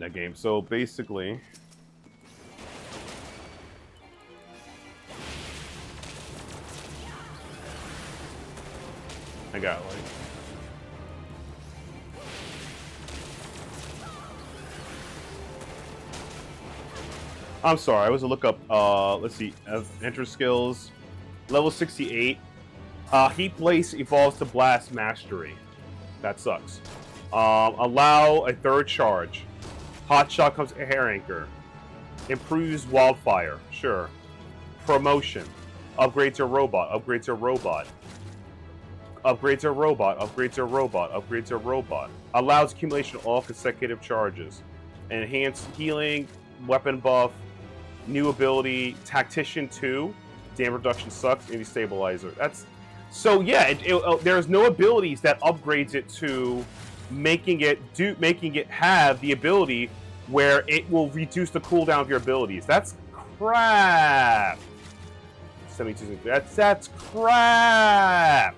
that game. So basically, I got like. I'm sorry, I was to look up, let's see, enter skills, level 68. Heat Blaze evolves to Blast Mastery. That sucks. Allow a third charge. Hot Shot comes Hair Anchor. Improves Wildfire, sure. Promotion. Upgrades your robot, upgrades your robot. Upgrades your robot, upgrades your robot, upgrades your robot. Allows accumulation of all consecutive charges. Enhanced healing, weapon buff, new ability, Tactician 2, damage reduction sucks, and stabilizer. That's so yeah. There's no abilities that upgrades it to making it have the ability where it will reduce the cooldown of your abilities. That's crap. 72. That's crap.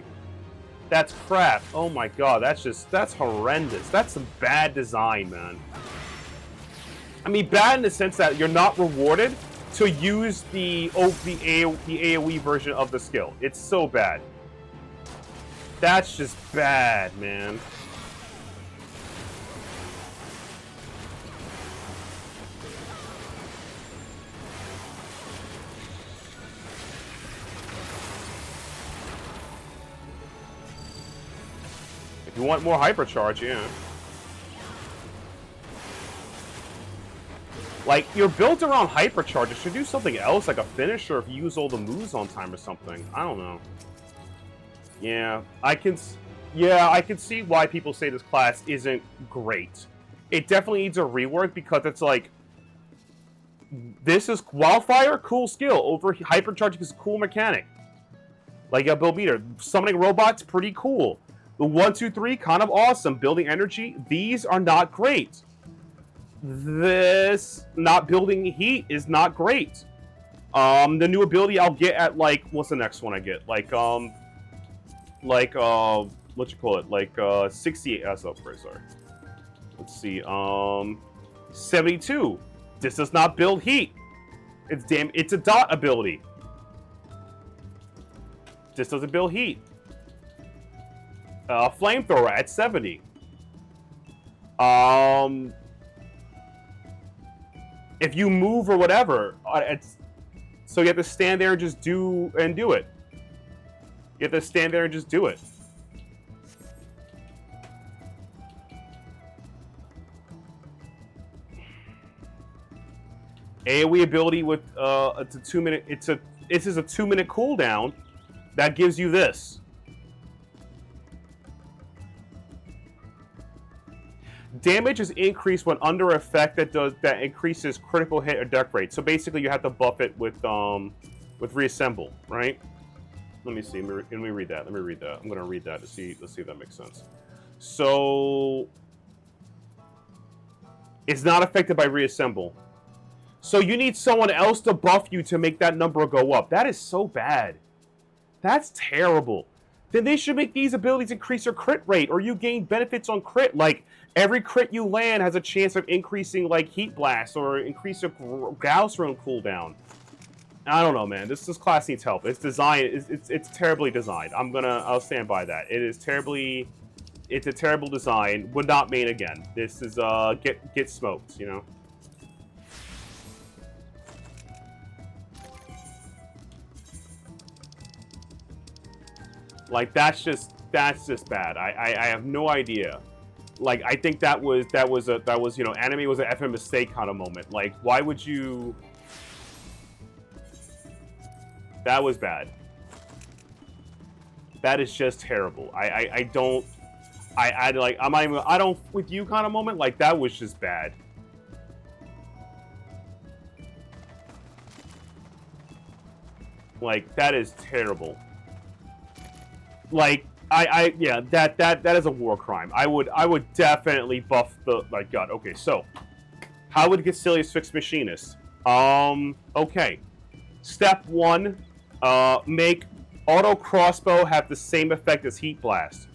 That's crap. Oh my god, that's horrendous. That's some bad design, man. I mean, bad in the sense that you're not rewarded to use the AoE version of the skill. It's so bad. That's just bad, man. If you want more hypercharge, yeah. Like, you're built around hypercharge. It should do something else, like a finisher if you use all the moves on time or something. I don't know. Yeah, I can see why people say this class isn't great. It definitely needs a rework because it's like, this is Wildfire, cool skill. Over hypercharge is a cool mechanic. Like a build meter. Summoning robots, pretty cool. The 1, 2, 3, kind of awesome. Building energy, these are not great. This not building heat is not great. The new ability I'll get at like what's the next one I get? Like what you call it? Like 68 S upgrade, sorry. Let's see. 72. This does not build heat. It's a dot ability. This doesn't build heat. Flamethrower at 70. If you move or whatever, so you have to stand there and just do it. You have to stand there and just do it. AoE ability with it's a 2-minute. This is a 2-minute cooldown that gives you this. Damage is increased when under effect that increases critical hit or deck rate. So basically, you have to buff it with reassemble, right? Let me see. Let me read that. I'm gonna read that to see. Let's see if that makes sense. So it's not affected by reassemble. So you need someone else to buff you to make that number go up. That is so bad. That's terrible. Then they should make these abilities increase your crit rate, or you gain benefits on crit. Like, every crit you land has a chance of increasing, like, Heat Blast, or increase your Gauss Rune cooldown. I don't know, man. This class needs help. It's designed. It's terribly designed. I'll stand by that. It's a terrible design. Would not main again. This is get smoked, you know. Like, that's just bad. I have no idea. Like, I think that was you know, anime was an effing mistake kind of moment. Like, why would you? That was bad. That is just terrible. I don't with you kind of moment. Like, that was just bad. Like, that is terrible. Like, yeah, that is a war crime. I would definitely buff the, like, God. Okay, so how would GetSelious fix Machinist? Okay. Step 1, make auto crossbow have the same effect as Heat Blast,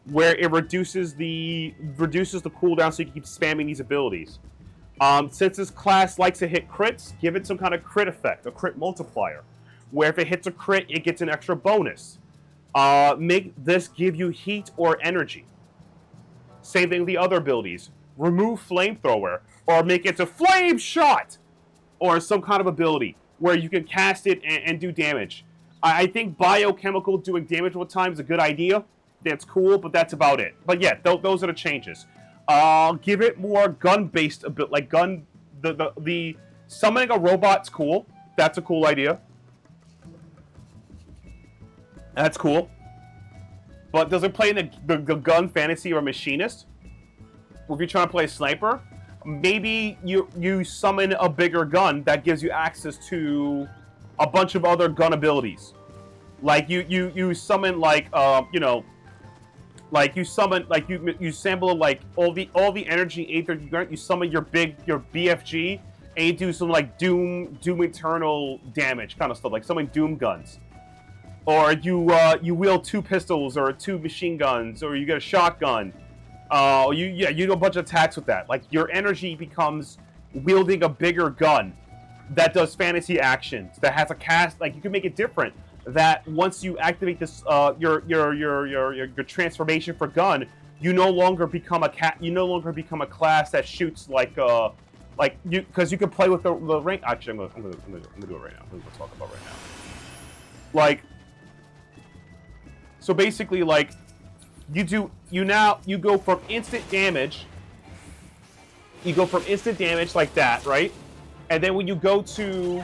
where it reduces the cooldown so you can keep spamming these abilities. Since this class likes to hit crits, give it some kind of crit effect, a crit multiplier, where if it hits a crit, it gets an extra bonus. Make this give you heat or energy. Same thing with the other abilities. Remove flamethrower, or make it a flame shot, or some kind of ability where you can cast it and do damage. I think biochemical doing damage all the time is a good idea. That's cool, but that's about it. But yeah, those are the changes. Give it more gun-based ability, like gun. The summoning a robot's cool. That's a cool idea. That's cool. But does it play in the gun fantasy or machinist? If you're trying to play a sniper, maybe you summon a bigger gun that gives you access to a bunch of other gun abilities. Like you summon like like you summon like you sample like all the energy aether you grant. You summon your BFG and you do some like Doom Eternal damage kind of stuff, like summon Doom guns. Or you wield 2 pistols or 2 machine guns, or you get a shotgun. You do a bunch of attacks with that. Like your energy becomes wielding a bigger gun that does fantasy actions, that has a cast. Like you can make it different. That once you activate this, your transformation for gun, you no longer become a class that shoots because you can play with the rank. Actually, I'm gonna do it right now. I'm gonna talk about right now. Like. So basically, like, you go from instant damage. You go from instant damage like that, right? And then when you go to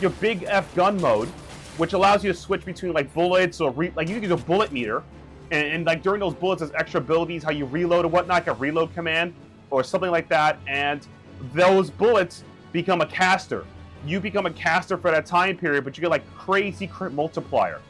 your big F gun mode, which allows you to switch between like bullets or like you can use a bullet meter, and like during those bullets, there's extra abilities, how you reload and whatnot, like a reload command or something like that, and those bullets become a caster. You become a caster for that time period, but you get like crazy crit multiplier.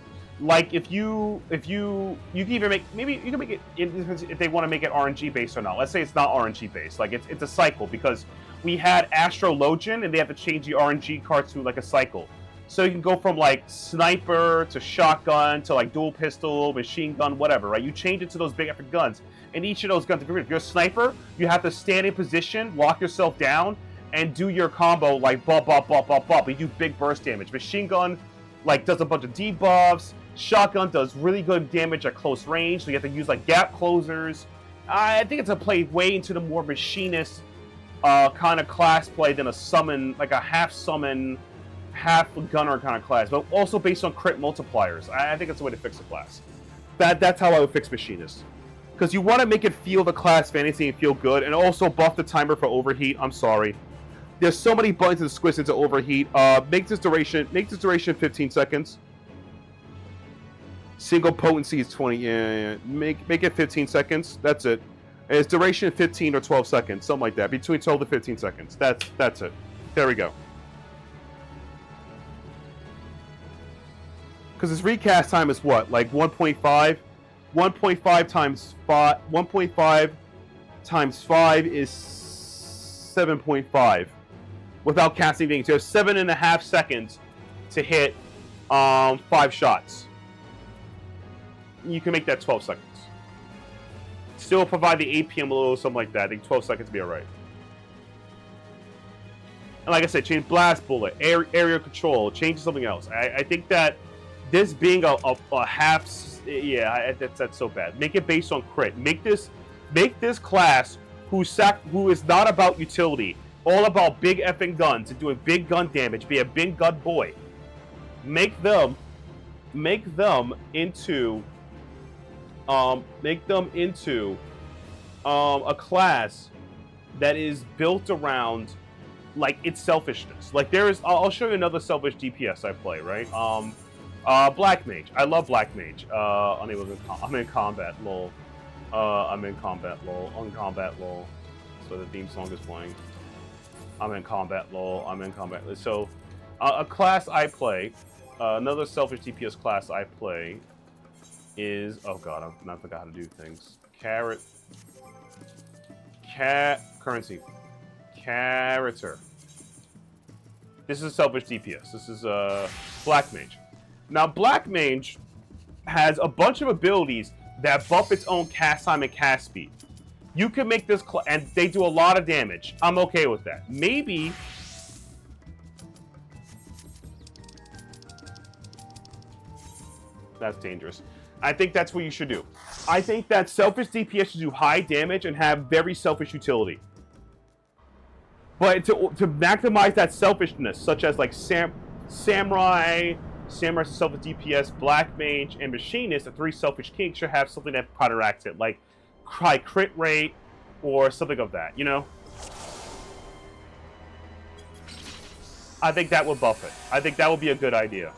Like if you can even make it if they want to make it RNG based or not. Let's say it's not RNG based, like it's a cycle, because we had Astrologian and they have to change the RNG card to like a cycle. So you can go from like sniper to shotgun to like dual pistol, machine gun, whatever, right? You change it to those big epic guns, and each of those guns, if you're a sniper, you have to stand in position, lock yourself down, and do your combo like bop bop bop bop bop. You do big burst damage. Machine gun like does a bunch of debuffs. Shotgun does really good damage at close range, so you have to use like gap closers. I think it's a play way into the more machinist kind of class play than a summon, like a half summon, half gunner kind of class, but also based on crit multipliers. I think it's a way to fix the class. That's how I would fix machinist, because you want to make it feel the class fantasy and feel good, and also buff the timer for overheat. I'm sorry, there's so many buttons and squish into overheat. Make this duration 15 seconds. Single potency is 20. Yeah. Make it 15 seconds. That's it. And its duration 15 or 12 seconds, something like that. Between 12 to 15 seconds. That's it. There we go. Because its recast time is what? Like 1.5? 1.5 times 5. 1.5 times 5 is 7.5. Without casting things. You have 7.5 seconds to hit 5 shots. You can make that 12 seconds. Still provide the APM a little, something like that. I think 12 seconds would be alright. And like I said, change blast bullet, area control, change to something else. I think that this being a half, yeah, that's so bad. Make it based on crit. Make this class who is not about utility, all about big effing guns and doing big gun damage. Be a big gun boy. Make them into a class that is built around like its selfishness. Like I'll show you another selfish DPS I play, right? Black Mage. I love Black Mage. I'm in combat, lol. I'm in combat, lol. On combat, lol. So the theme song is playing. I'm in combat, lol. I'm in combat. So a class I play, another selfish DPS class I play is, oh god, I forgot how to do things. Currency. Character. This is a selfish DPS. This is Black Mage. Now, Black Mage has a bunch of abilities that buff its own cast time and cast speed. You could make this, and they do a lot of damage. I'm okay with that. Maybe. That's dangerous. I think that's what you should do. I think that selfish DPS should do high damage and have very selfish utility. But to maximize that selfishness, such as like Samurai selfish DPS, Black Mage, and Machinist, the 3 selfish kings should have something that counteracts it, like high crit rate or something of that, you know? I think that would buff it. I think that would be a good idea.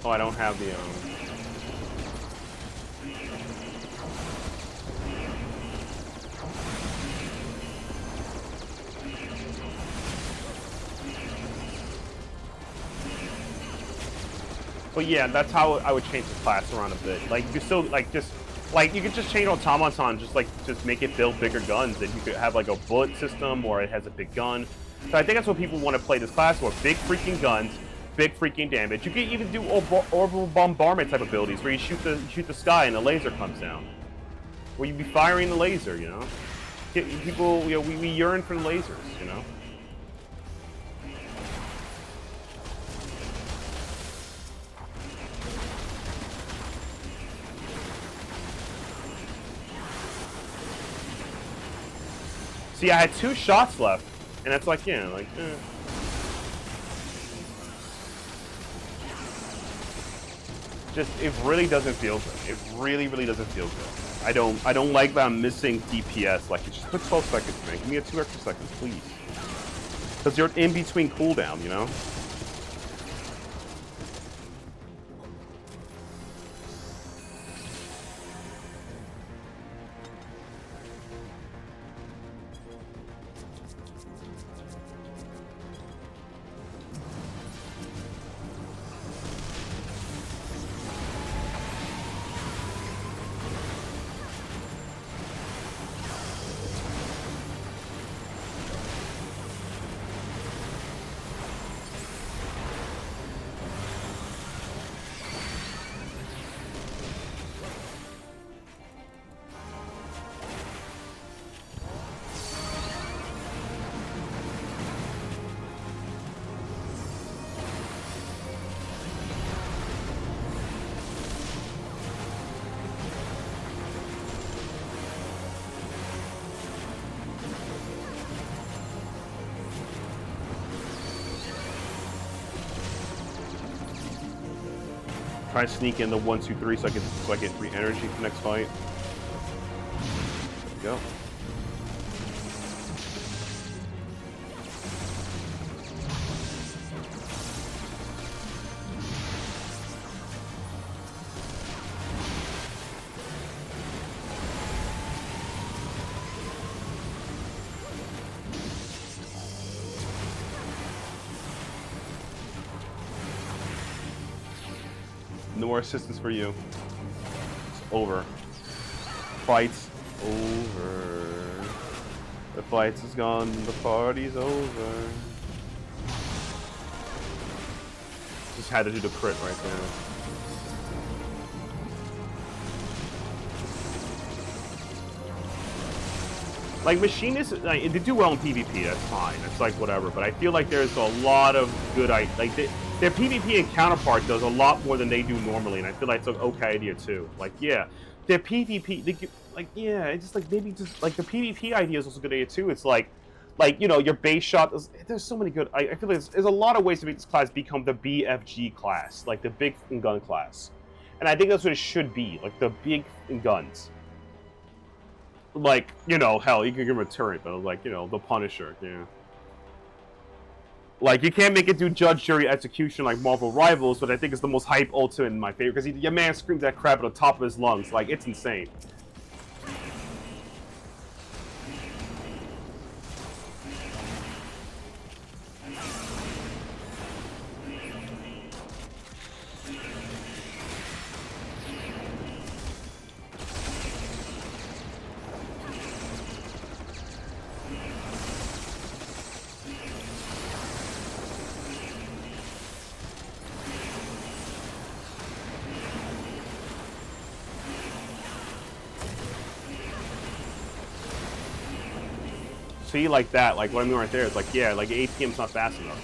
Oh, I don't have the But yeah, that's how I would change the class around a bit. Like you still you could just change automaton, just make it build bigger guns, and you could have like a bullet system, or it has a big gun. So I think that's what people want to play this class for: big freaking guns, big freaking damage. You can even do orbital bombardment type abilities where you shoot the sky and the laser comes down. Where you be firing the laser, you know. People, you know, we yearn for the lasers, you know. See, I had 2 shots left, and that's like, yeah, like, Just, it really doesn't feel good. It really, really doesn't feel good. I don't like that I'm missing DPS. Like, just put 12 seconds, man. Give me a 2 extra seconds, please. Because you're in between cooldown, you know? Try to sneak in the 1, 2, 3 so I get 3 energy for the next fight. There we go. No more assistance for you. It's over. Fight's over. The fight is gone. The party's over. Just had to do the crit right there. Like, Machinists, like, they do well in PvP, that's fine. It's like, whatever. But I feel like there's a lot of good, like, their PvP and counterpart does a lot more than they do normally, and I feel like it's an okay idea, too. Like, yeah, their PvP, yeah, it's just, like, maybe just, like, the PvP idea is also a good idea, too. It's like, you know, your base shot, there's so many good, I feel like there's a lot of ways to make this class become the BFG class, like, the big gun class. And I think that's what it should be, like, the big guns. Like, you know, hell, you can give him a turret, but like, you know, the Punisher, yeah. Like, you can't make it do judge, jury, execution like Marvel Rivals, but I think it's the most hype ultimate in my favor, because your man screams that crap at the top of his lungs. Like, it's insane. See, like that, like what I mean right there, it's like, yeah, like APM's not fast enough.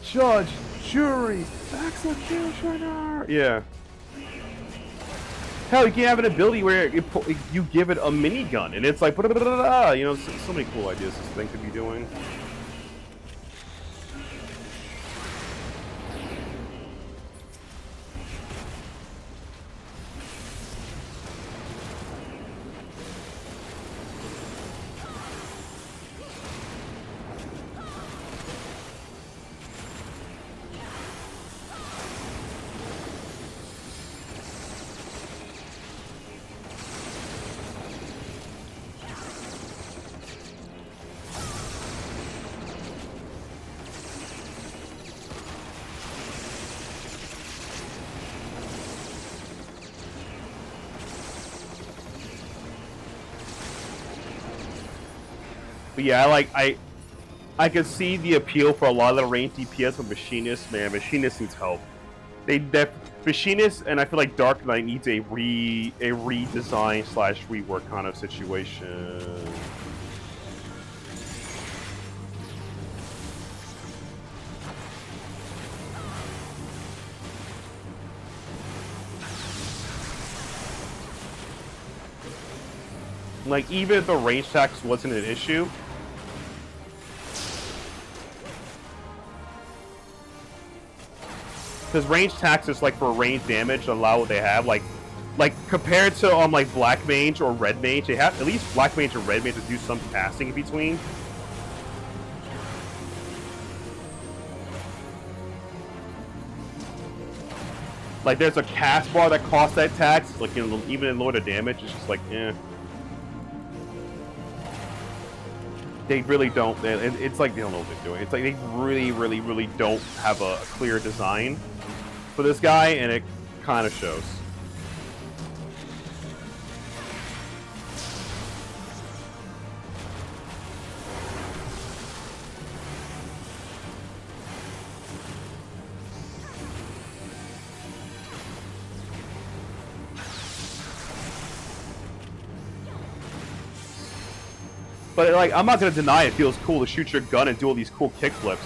Judge, jury, executioner. Yeah. Hell, you can have an ability where you give it a minigun, and it's like, you know, so many cool ideas this thing could be doing. But yeah, I could see the appeal for a lot of the range DPS, but Machinist, man, Machinist needs help. Machinist, and I feel like Dark Knight needs a redesign slash rework kind of situation. Like, even if the range tax wasn't an issue, because range taxes, like, for range damage allow what they have, like compared to like Black Mage or Red Mage, they have at least Black Mage or Red Mage to do some casting in between. Like, there's a cast bar that costs that tax, like, even in Lord of Damage, it's just like, eh. They really don't. It's like they don't know what they're doing. It's like they really don't have a clear design for this guy, and it kind of shows. But, like, I'm not gonna deny it feels cool to shoot your gun and do all these cool kickflips.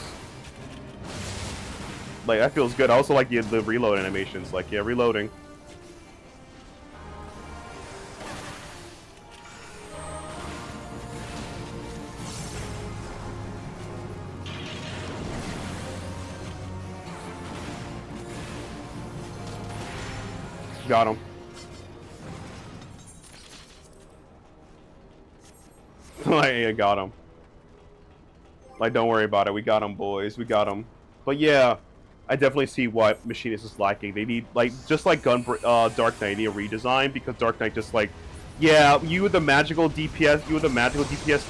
Like, that feels good. I also like the reload animations. Like, yeah, reloading. Got him. Like, yeah, got him. Like, don't worry about it. We got him, boys. We got him. But yeah, I definitely see what Machinist is lacking. They need, like, just like Dark Knight, need a redesign, because Dark Knight just like, yeah, you with the magical DPS,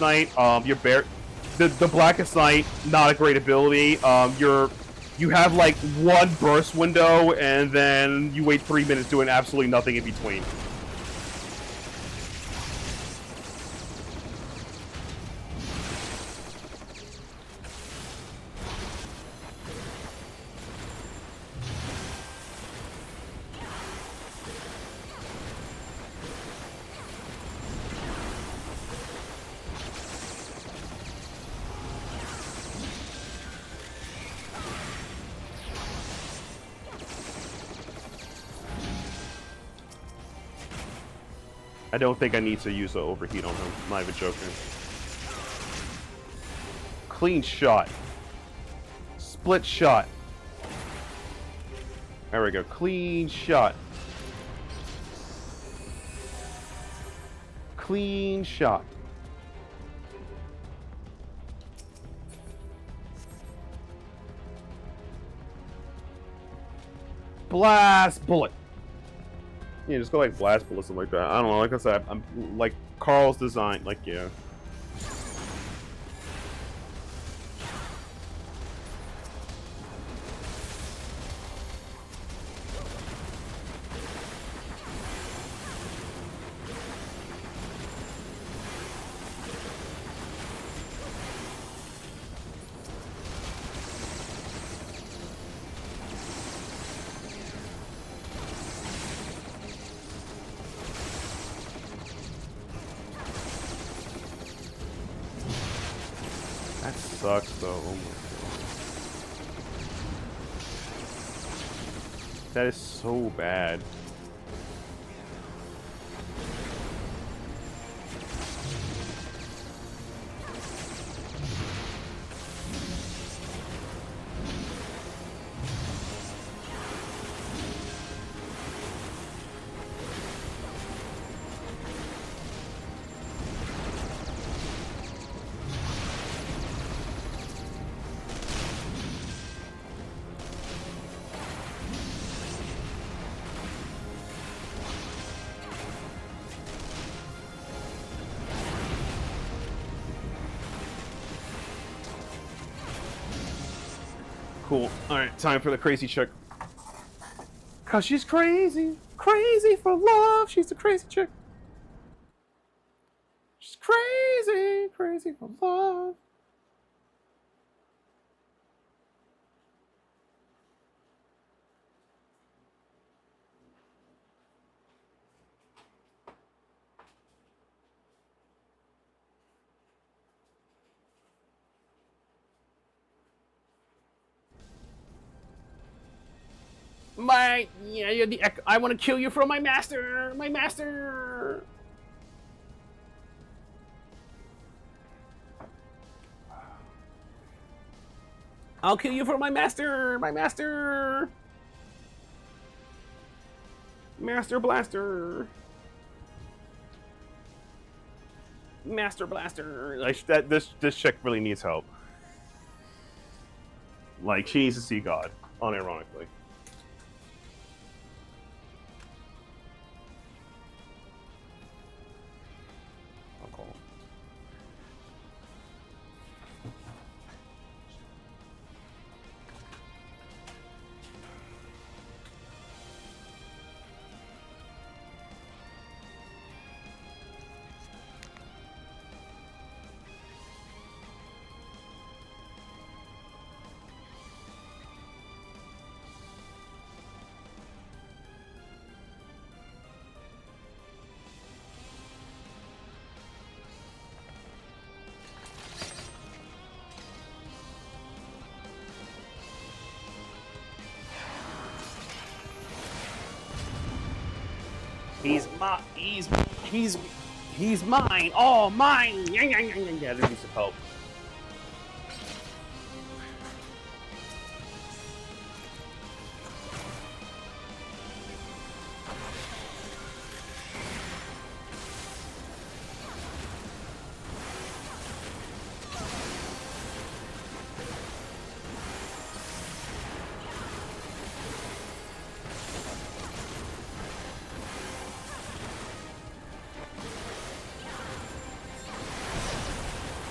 knight, the Blackest Knight, not a great ability. You have like one burst window, and then you wait 3 minutes doing absolutely nothing in between. I don't think I need to use the overheat on him. I'm not even joking. Clean shot. Split shot. There we go. Clean shot. Clean shot. Blast bullet. Yeah, just go like blast bullet, something like that. I don't know. Like I said, I'm like Carl's design. Like, yeah. That sucks though. Oh my God. That is so bad. Cool. Alright, time for the crazy chick. Cause she's crazy. Crazy for love. She's a crazy chick. She's crazy. Crazy for love. You're the I want to kill you for my master! My master! I'll kill you for my master! My master! Master Blaster! Master Blaster! Like, this chick really needs help. Like, she needs to see God, unironically. He's mine. Oh, mine. Yeah, there needs some help.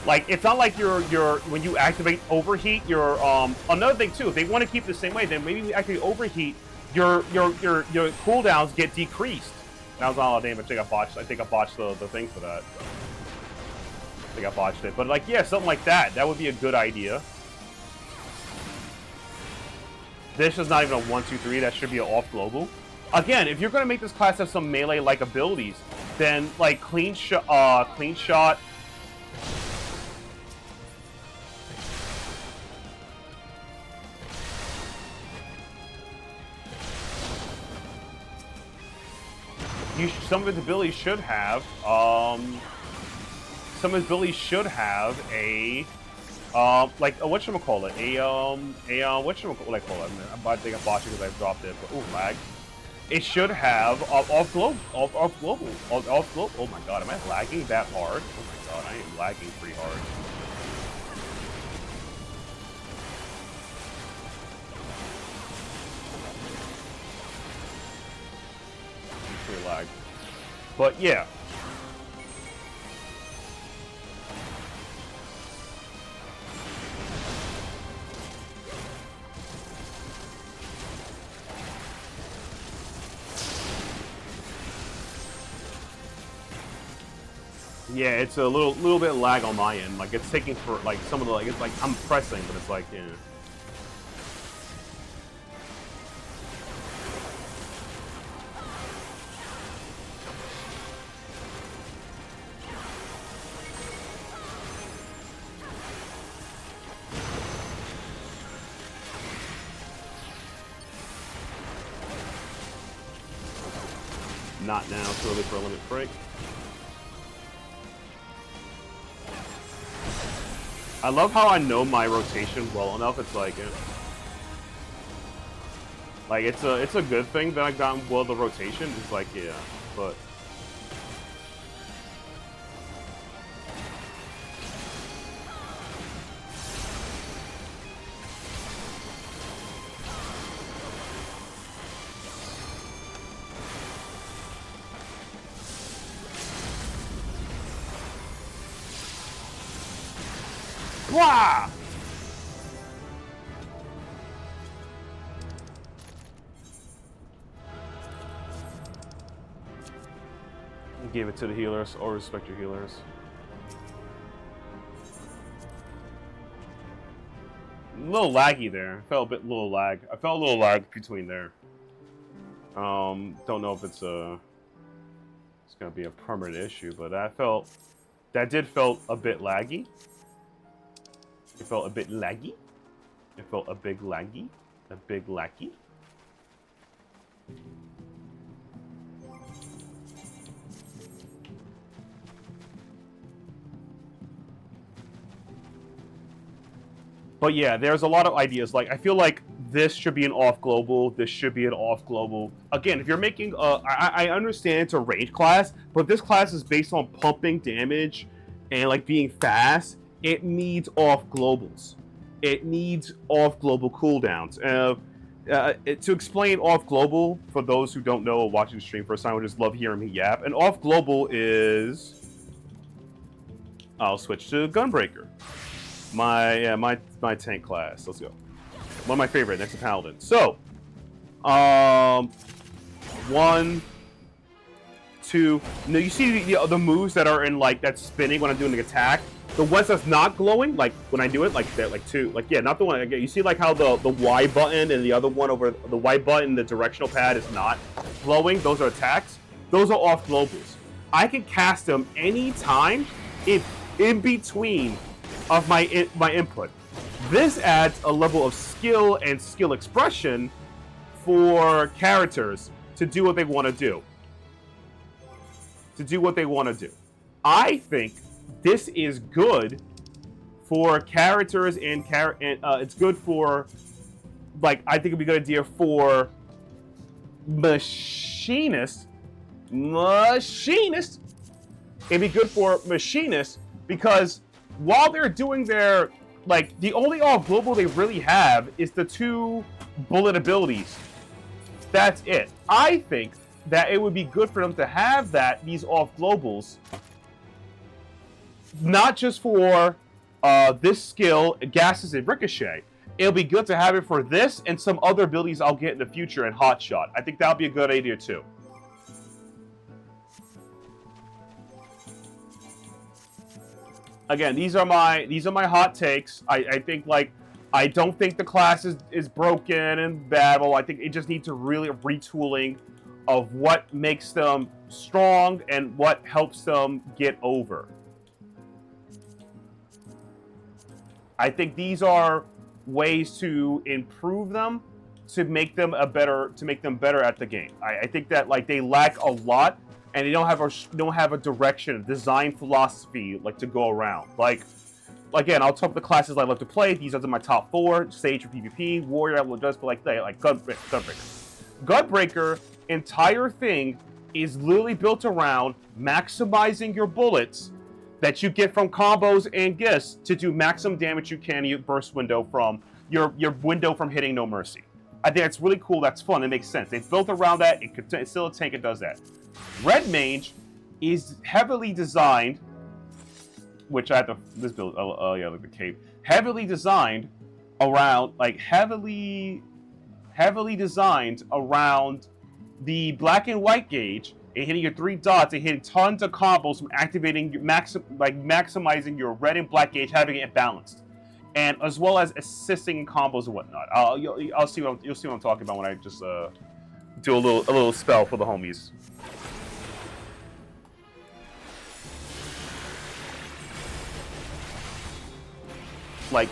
Like, it's not like you're when you activate overheat, your another thing too, if they want to keep it the same way, then maybe actually overheat, your cooldowns get decreased. That was all damage. I think I botched the thing for that. I think I botched it. But like, yeah, something like that. That would be a good idea. This is not even a 1-2-3, that should be an off global. Again, if you're gonna make this class have some melee-like abilities, then like clean shot. Some of his abilities should have, a Like whatchamacallit, whatchamacallit, I think I'm botching because I dropped it, but lag. It should have off global. Oh my god, am I lagging that hard? Oh my god, I am lagging pretty hard. Pretty lag. But yeah. Yeah, it's a little bit lag on my end. Like it's taking for like some of the it's like I'm pressing, but it's like yeah. Not now, it's early for a limit break. I love how I know my rotation well enough. It's like, it's a good thing that I've gotten well the rotation. It's like, yeah, but blah! Gave it to the healers, or respect your healers. A little laggy there. I felt a little lag. I felt a little lag between there. Don't know if it's gonna be a permanent issue, but that did felt a bit laggy. It felt a bit laggy. It felt a big laggy. A big laggy. But yeah, there's a lot of ideas. Like, I feel like this should be an off global. This should be an off global. Again, if you're making, I understand it's a range class, but this class is based on pumping damage and like being fast. It needs off globals. It needs off global cooldowns. To explain off global for those who don't know or watching the stream first time, would just love hearing me yap. An off global is, I'll switch to Gunbreaker. My tank class. Let's go. One of my favorite next to Paladin. So, 1, 2. Now you see the moves that are in like that spinning when I'm doing the attack. The ones that's not glowing, like when I do it, like that, like two, like yeah, not the one. You see like how the Y button and the other one over the Y button, the directional pad is not glowing. Those are attacks. Those are off globals. I can cast them anytime in between of my input. This adds a level of skill and skill expression for characters to do what they want to do. I think this is good for characters and it's good for, like, I think it'd be a good idea for machinists. It'd be good for machinists because while they're doing their, like, the only off global they really have is the 2 bullet abilities. That's it. I think that it would be good for them to have these off globals, not just for this skill, gases and ricochet. It'll be good to have it for this and some other abilities I'll get in the future in Hotshot. I think that'll be a good idea too. Again, these are my hot takes. I think, like, I don't think the class is broken and bad. Well, I think it just needs a really retooling of what makes them strong and what helps them get over. I think these are ways to improve them, to make them better at the game. I think that, like, they lack a lot, and they don't have a direction, a design philosophy, like, to go around. Like, again, I'll talk the classes I love to play. These are my top 4. Sage for PvP, Warrior I will just like Gunbreaker. Gunbreaker, entire thing is literally built around maximizing your bullets that you get from combos and gifts to do maximum damage you can in your burst window from your window from hitting No Mercy. I think it's really cool. That's fun. It makes sense. They've built around that. It's still a tank. It does that. Red Mage is heavily designed, which I have to this build. Oh yeah, like the cape. Heavily designed around heavily designed around the black and white gauge and hitting your 3 dots and hitting tons of combos from activating maximizing your red and black gauge, having it balanced, and as well as assisting in combos and whatnot. You'll see what I'm talking about when I just do a little spell for the homies. Like,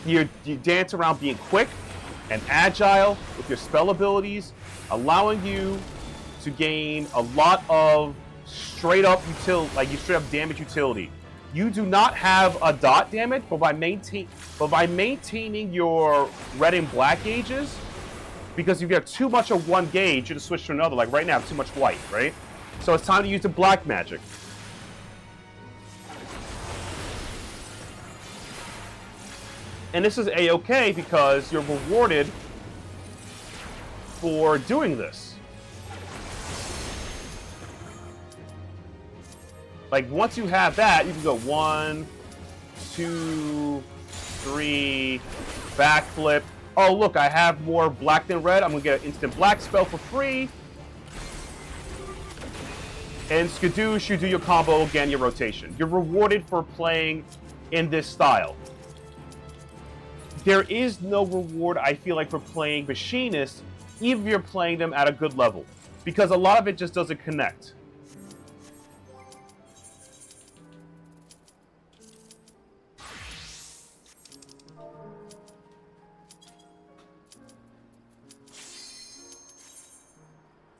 you dance around being quick and agile with your spell abilities, allowing you to gain a lot of straight up damage utility. You do not have a dot damage, but by maintaining your red and black gauges, because if you have too much of one gauge, you just switch to another. Like right now, too much white, right? So it's time to use the black magic. And this is A-okay because you're rewarded for doing this. Like, once you have that, you can go 1, 2, 3, backflip. Oh, look, I have more black than red. I'm going to get an instant black spell for free. And skadoosh, you do your combo again, your rotation. You're rewarded for playing in this style. There is no reward, I feel like, for playing Machinists, even if you're playing them at a good level. Because a lot of it just doesn't connect.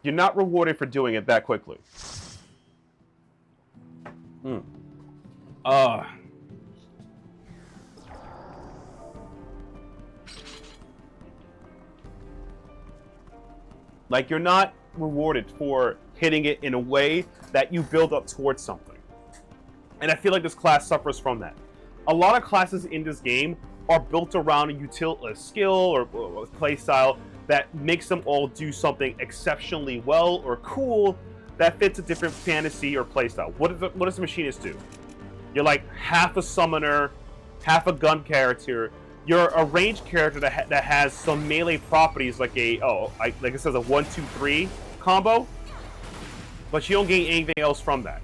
You're not rewarded for doing it that quickly. Like, you're not rewarded for hitting it in a way that you build up towards something. And I feel like this class suffers from that. A lot of classes in this game are built around a skill or play style that makes them all do something exceptionally well or cool that fits a different fantasy or playstyle. What does the Machinist do? You're like half a summoner, half a gun character. You're a ranged character that has some melee properties like like it says a 1, 2, 3 combo, but you don't gain anything else from that.